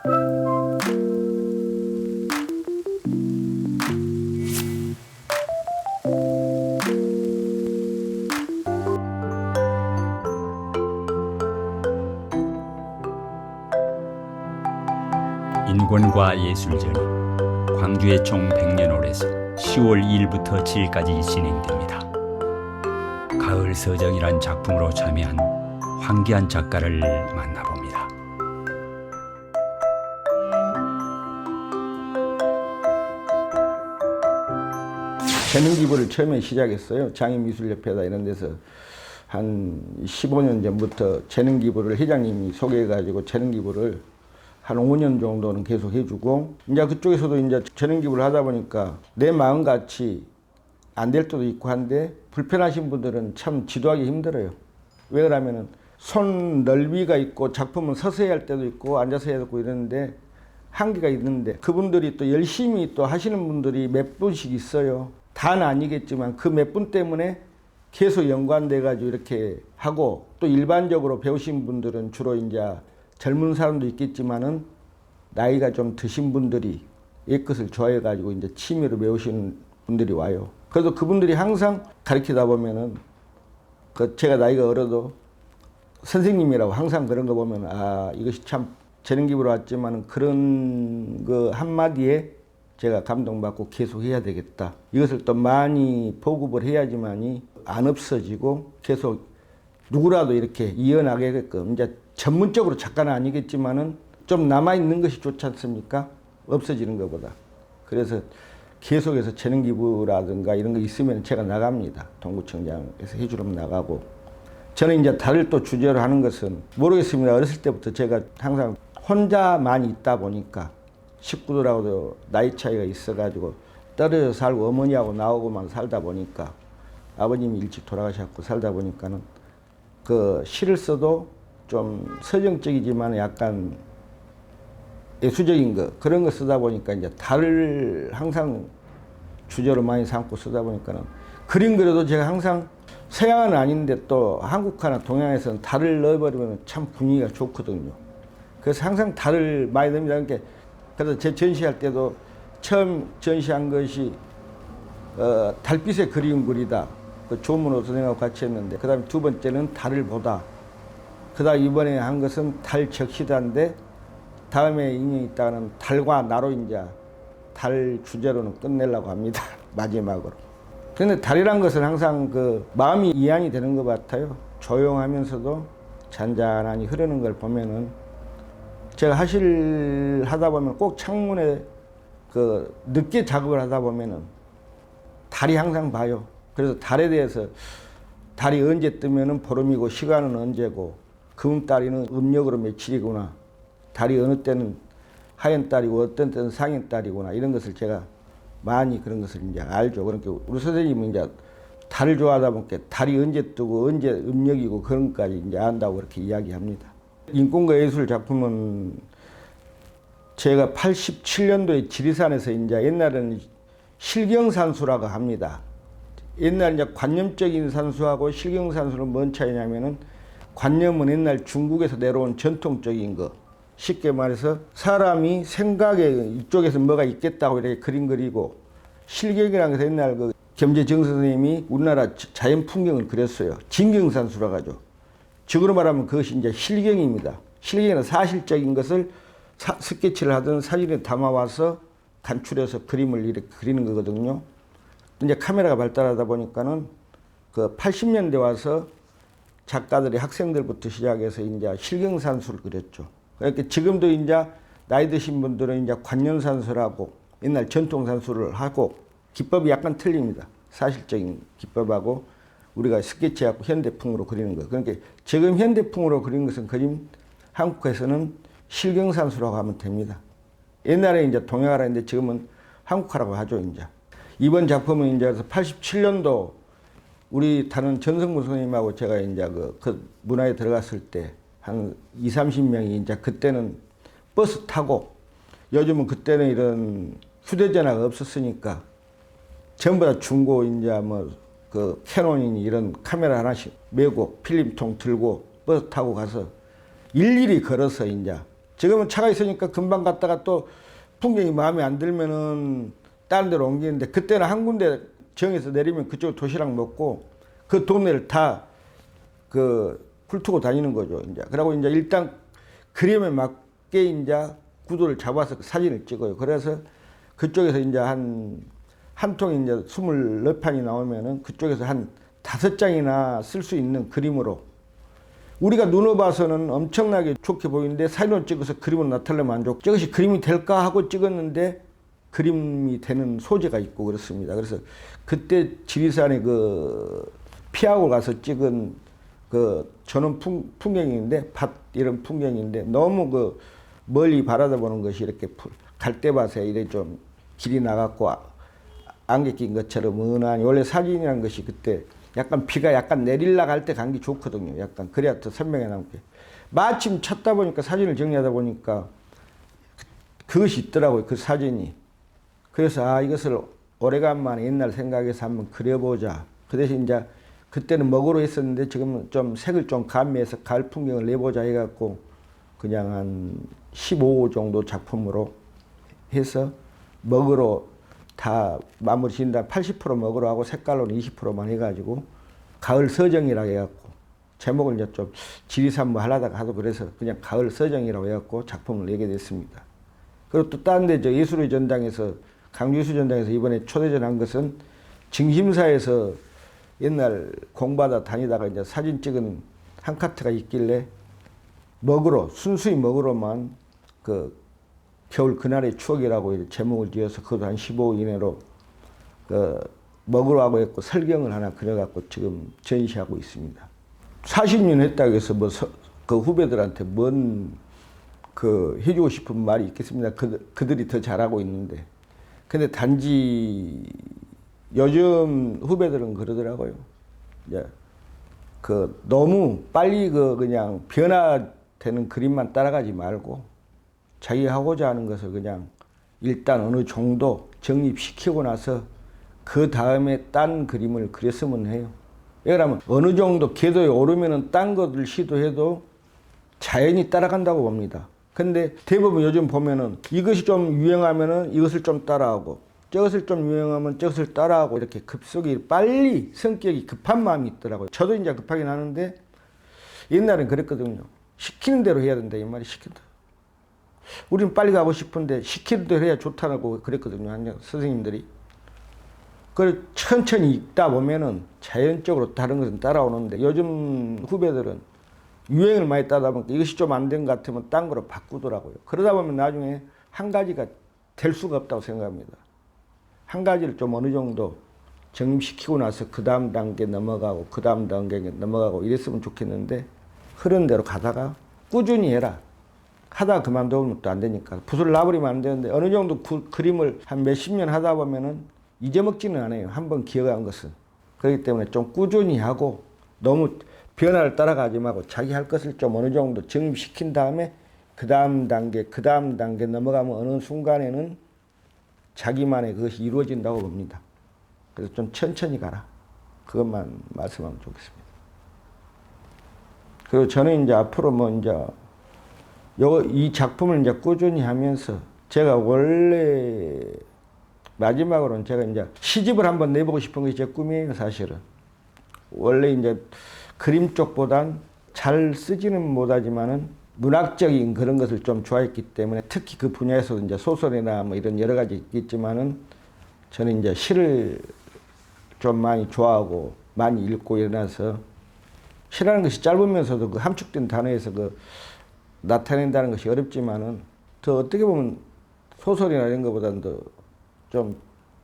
인권과 예술전이 광주의 총 100년홀에서 10월 2일부터 7일까지 진행됩니다. 가을 서정이란 작품으로 참여한 황기한 작가를 만나봅니다. 재능 기부를 처음에 시작했어요. 장애미술협회다 이런 데서 한 15년 전부터 재능 기부를 회장님이 소개해가지고 재능 기부를 한 5년 정도는 계속 해주고, 이제 그쪽에서도 이제 재능 기부를 하다 보니까 내 마음같이 안 될 때도 있고 한데, 불편하신 분들은 참 지도하기 힘들어요. 왜 그러면은 손 넓이가 있고 작품은 서서 해야 할 때도 있고 앉아서 해야 되고 이러는데 한계가 있는데, 그분들이 또 열심히 또 하시는 분들이 몇 분씩 있어요. 다는 아니겠지만 그 몇 분 때문에 계속 연관돼 가지고 이렇게 하고, 또 일반적으로 배우신 분들은 주로 이제 젊은 사람도 있겠지만은 나이가 좀 드신 분들이 옛것을 좋아해 가지고 이제 취미로 배우시는 분들이 와요. 그래서 그분들이 항상 가르치다 보면은 제가 나이가 어려도 선생님이라고 항상 그런 거 보면, 아, 이것이 참 재능 기부로 왔지만 그런 그 한마디에 제가 감동받고 계속 해야 되겠다. 이것을 또 많이 보급을 해야지만이 안 없어지고 계속 누구라도 이렇게 이어나가게끔, 이제 전문적으로 작가는 아니겠지만은 좀 남아있는 것이 좋지 않습니까? 없어지는 것보다. 그래서 계속해서 재능 기부라든가 이런 거 있으면 제가 나갑니다. 동구청장에서 해주면 나가고. 저는 이제 달을 또 주제로 하는 것은 모르겠습니다. 어렸을 때부터 제가 항상 혼자만 있다 보니까, 식구들하고도 나이 차이가 있어가지고 떨어져 살고 어머니하고 나오고만 살다 보니까, 아버님이 일찍 돌아가셨고 살다 보니까는 그 시를 써도 좀 서정적이지만 약간 예술적인 거, 그런 거 쓰다 보니까 이제 달을 항상 주제로 많이 삼고 쓰다 보니까는, 그림 그려도 제가 항상 서양은 아닌데 또 한국화나 동양에서는 달을 넣어버리면 참 분위기가 좋거든요. 그래서 항상 달을 많이 넣습니다. 그러니까 그래서 제 전시할 때도 처음 전시한 것이 달빛의 그리움 그리다, 그 조문호 선생님하고 같이 했는데, 그 다음에 두 번째는 달을 보다, 그 다음 이번에 한 것은 달 적시다인데, 다음에 인연이 있다가는 달과 나로 이제 달 주제로는 끝내려고 합니다. 마지막으로. 근데 달이란 것은 항상 그 마음이 이안이 되는 것 같아요. 조용하면서도 잔잔하니 흐르는 걸 보면은, 제가 하다 보면 꼭 창문에 그 늦게 작업을 하다 보면은 달이 항상 봐요. 그래서 달에 대해서, 달이 언제 뜨면은 보름이고 시간은 언제고, 금달이는 음력으로 며칠이구나, 달이 어느 때는 하얀 달이고 어떤 때는 상인 달이구나, 이런 것을 제가 많이 그런 것을 이제 알죠. 그러니까 우리 선생님은 이제 달을 좋아하다 보니까 달이 언제 뜨고 언제 음력이고 그런 것까지 이제 안다고 그렇게 이야기합니다. 인권과 예술 작품은 제가 87년도에 지리산에서 이제 옛날에는 실경산수라고 합니다. 옛날 이제 관념적인 산수하고 실경산수는 뭔 차이냐면은, 관념은 옛날 중국에서 내려온 전통적인 거, 쉽게 말해서 사람이 생각에 이쪽에서 뭐가 있겠다고 이렇게 그림 그리고, 실경이라는 것은 옛날 그 겸재정 선생님이 우리나라 자연 풍경을 그렸어요. 진경산수라고 하죠. 즉으로 말하면 그것이 이제 실경입니다. 실경은 사실적인 것을 스케치를 하든 사진에 담아와서 간출해서 그림을 이렇게 그리는 거거든요. 이제 카메라가 발달하다 보니까는 그 80년대 와서 작가들이 학생들부터 시작해서 이제 실경산수를 그렸죠. 그러니까 지금도 이제 나이 드신 분들은 이제 관념산수라고 옛날 전통산수를 하고, 기법이 약간 틀립니다. 사실적인 기법하고 우리가 스케치하고 현대풍으로 그리는 거. 그러니까 지금 현대풍으로 그린 것은 그림 한국에서는 실경산수라고 하면 됩니다. 옛날에 이제 동양화라 했는데 지금은 한국화라고 하죠, 이제. 이번 작품은 이제 87년도 우리 다른 전성문 선생님하고 제가 이제 그 문화에 들어갔을 때 한 20-30명이 이제 그때는 버스 타고, 요즘은 그때는 이런 휴대전화가 없었으니까 전부 다 중고 이제 뭐 그 캐논이니 이런 카메라 하나씩 메고 필름통 들고 버스 타고 가서 일일이 걸어서 이제 지금은 차가 있으니까 금방 갔다가 또 풍경이 마음에 안 들면은 다른 데로 옮기는데, 그때는 한 군데 정해서 내리면 그쪽 도시락 먹고 그 동네를 다 훑고 다니는 거죠. 이제 그러고 이제 일단 그림에 맞게 이제 구도를 잡아서 그 사진을 찍어요. 그래서 그쪽에서 이제 한 통이 이제 24판이 나오면은 그쪽에서 한 5장이나 쓸 수 있는 그림으로, 우리가 눈으로 봐서는 엄청나게 좋게 보이는데 사진으로 찍어서 그림으로 나타내면 안 좋고, 저것이 그림이 될까 하고 찍었는데 그림이 되는 소재가 있고 그렇습니다. 그래서 그때 지리산에 피하고 가서 찍은 저는 풍경인데, 밭 이런 풍경인데, 너무 멀리 바라다보는 것이 이렇게 갈대밭에 이래 좀 길이 나갔고 안개 낀 것처럼 은하니, 원래 사진이라는 것이 그때 약간 비가 약간 내릴라 갈 때 감기 좋거든요. 약간 그래야 더 선명해 남게. 마침 찾다 보니까, 사진을 정리하다 보니까 그것이 있더라고요. 그 사진이. 그래서 이것을 오래간만에 옛날 생각해서 한번 그려보자. 그 대신 이제 그때는 먹으로 했었는데 지금은 좀 색을 좀 가미해서 가을 풍경을 내보자 해갖고 그냥 한 15호 정도 작품으로 해서 먹으로 다 마무리 지은 다음 80% 먹으로 하고 색깔로는 20%만 해가지고 가을 서정이라고 해갖고, 제목을 이제 좀 지리산 뭐 하려다가 하도 그래서 그냥 가을 서정이라고 해갖고 작품을 내게 됐습니다. 그리고 또 다른 데 예술의 전당에서, 강주예술전당에서 이번에 초대전 한 것은 증심사에서 옛날 공부하다 다니다가 이제 사진 찍은 한 카트가 있길래 먹으로, 순수히 먹으로만 겨울 그날의 추억이라고 제목을 지어서 그것도 한 15호 이내로 먹으로 하고 했고 설경을 하나 그려갖고 지금 전시하고 있습니다. 40년 했다고 해서 그 후배들한테 해주고 싶은 말이 있겠습니다. 그들이 더 잘하고 있는데. 근데 단지 요즘 후배들은 그러더라고요. 이제 너무 빨리 그냥 변화되는 그림만 따라가지 말고 자기 하고자 하는 것을 그냥 일단 어느 정도 정립시키고 나서 그 다음에 딴 그림을 그렸으면 해요. 왜냐하면 어느 정도 궤도에 오르면은 딴 것을 시도해도 자연히 따라간다고 봅니다. 근데 대부분 요즘 보면은 이것이 좀 유행하면은 이것을 좀 따라하고, 저것을 좀 유행하면 저것을 따라하고, 이렇게 급속히 빨리 성격이 급한 마음이 있더라고요. 저도 이제 급하긴 하는데 옛날엔 그랬거든요. 시키는 대로 해야 된다 이 말이. 시킨다. 우리는 빨리 가고 싶은데 시키는 대로 해야 좋다고 그랬거든요. 선생님들이. 그걸 천천히 읽다 보면은 자연적으로 다른 것은 따라오는데, 요즘 후배들은 유행을 많이 따다 보니까 이것이 좀 안 된 것 같으면 딴 거로 바꾸더라고요. 그러다 보면 나중에 한 가지가 될 수가 없다고 생각합니다. 한 가지를 좀 어느 정도 정립시키고 나서 그 다음 단계 넘어가고 그 다음 단계 넘어가고 이랬으면 좋겠는데, 흐른 대로 가다가 꾸준히 해라. 하다가 그만두면 또 안 되니까. 붓을 놔버리면 안 되는데, 어느 정도 그림을 한 몇십 년 하다 보면은 잊어먹지는 않아요. 한번 기억한 것은. 그렇기 때문에 좀 꾸준히 하고 너무 변화를 따라가지 말고 자기 할 것을 좀 어느 정도 정립시킨 다음에 그 다음 단계 넘어가면 어느 순간에는 자기만의 그것이 이루어진다고 봅니다. 그래서 좀 천천히 가라. 그것만 말씀하면 좋겠습니다. 그리고 저는 이제 앞으로 이 작품을 이제 꾸준히 하면서, 제가 원래 마지막으로는 제가 이제 시집을 한번 내보고 싶은 것이 제 꿈이에요, 사실은. 원래 이제 그림 쪽보단 잘 쓰지는 못하지만은 문학적인 그런 것을 좀 좋아했기 때문에, 특히 그 분야에서 이제 소설이나 뭐 이런 여러 가지 있겠지만은 저는 이제 시를 좀 많이 좋아하고 많이 읽고 일어나서, 시라는 것이 짧으면서도 함축된 단어에서 나타낸다는 것이 어렵지만은 더 어떻게 보면 소설이나 이런 것보다는 더 좀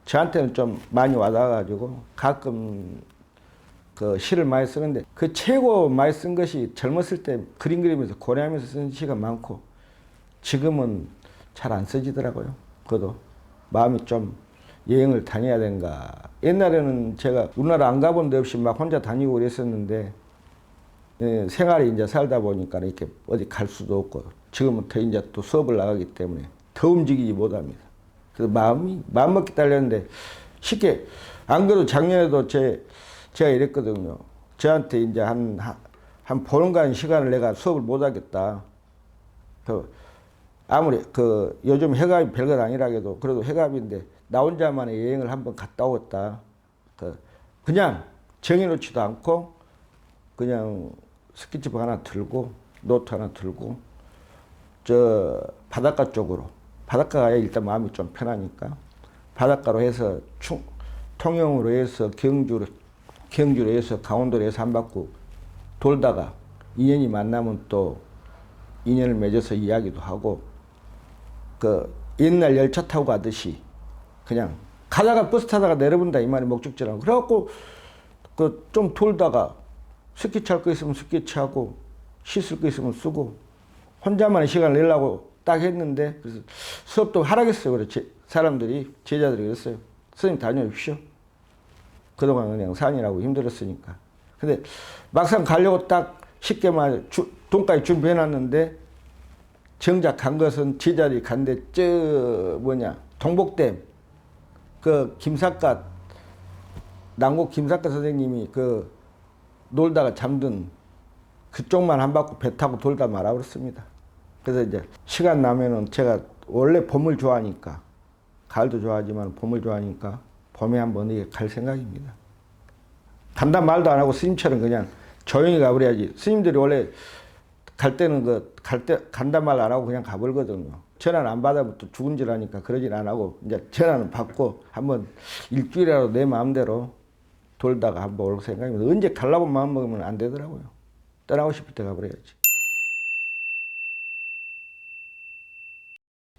저한테는 좀 많이 와닿아가지고 가끔 시를 많이 쓰는데, 최고 많이 쓴 것이 젊었을 때 그림 그리면서 고뇌하면서 쓴 시가 많고, 지금은 잘 안 써지더라고요. 그것도 마음이 좀 여행을 다녀야 되는가. 옛날에는 제가 우리나라 안 가본 데 없이 막 혼자 다니고 그랬었는데, 생활이 이제 살다 보니까 이렇게 어디 갈 수도 없고, 지금은 더 이제 또 수업을 나가기 때문에 더 움직이지 못합니다. 그래서 마음 먹기 딸렸는데, 쉽게, 안 그래도 작년에도 제가 이랬거든요. 저한테 이제 한 보름간 시간을 내가 수업을 못 하겠다. 아무리 그 요즘 해갑이 별것 아니라 해도 그래도 해갑인데 나 혼자만의 여행을 한번 갔다 오겠다. 그냥 정해놓지도 않고 그냥 스케치북 하나 들고 노트 하나 들고 저 바닷가 쪽으로 바닷가 가야 일단 마음이 좀 편하니까 바닷가로 해서 통영으로 해서 경주로 해서 강원도로 해서 한 바퀴 돌다가 인연이 만나면 또 인연을 맺어서 이야기도 하고 그 옛날 열차 타고 가듯이 그냥 가다가 버스 타다가 내려본다 이 말이 목적지라고 그래갖고 그 좀 돌다가 스케치 할 거 있으면 스케치하고 씻을 거 있으면 쓰고 혼자만의 시간을 내려고 딱 했는데 그래서 수업도 하라겠어요. 그렇지 사람들이 제자들이 그랬어요. 선생님 다녀오십시오. 그동안 그냥 산이라고 힘들었으니까. 근데 막상 가려고 딱 쉽게 말 돈까지 준비해놨는데 정작 간 것은 제자들이 간데 동복댐 그 김삿갓 난곡 김삿갓 선생님이 그 놀다가 잠든 그쪽만 한 바퀴 배 타고 돌다 말아 버렸습니다. 그래서 이제 시간 나면은 제가 원래 봄을 좋아하니까 가을도 좋아하지만 봄을 좋아하니까 봄에 한번 갈 생각입니다. 간다 말도 안 하고 스님처럼 그냥 조용히 가버려야지. 스님들이 원래 갈 때는 간다 말 안 하고 그냥 가버리거든요. 전화는 안 받아부터 죽은 줄 아니까 그러진 안 하고 이제 전화는 받고 한번 일주일이라도 내 마음대로 돌다가 한번 올 생각입니다. 언제 가려고 마음 먹으면 안 되더라고요. 떠나고 싶을 때 가버려야지.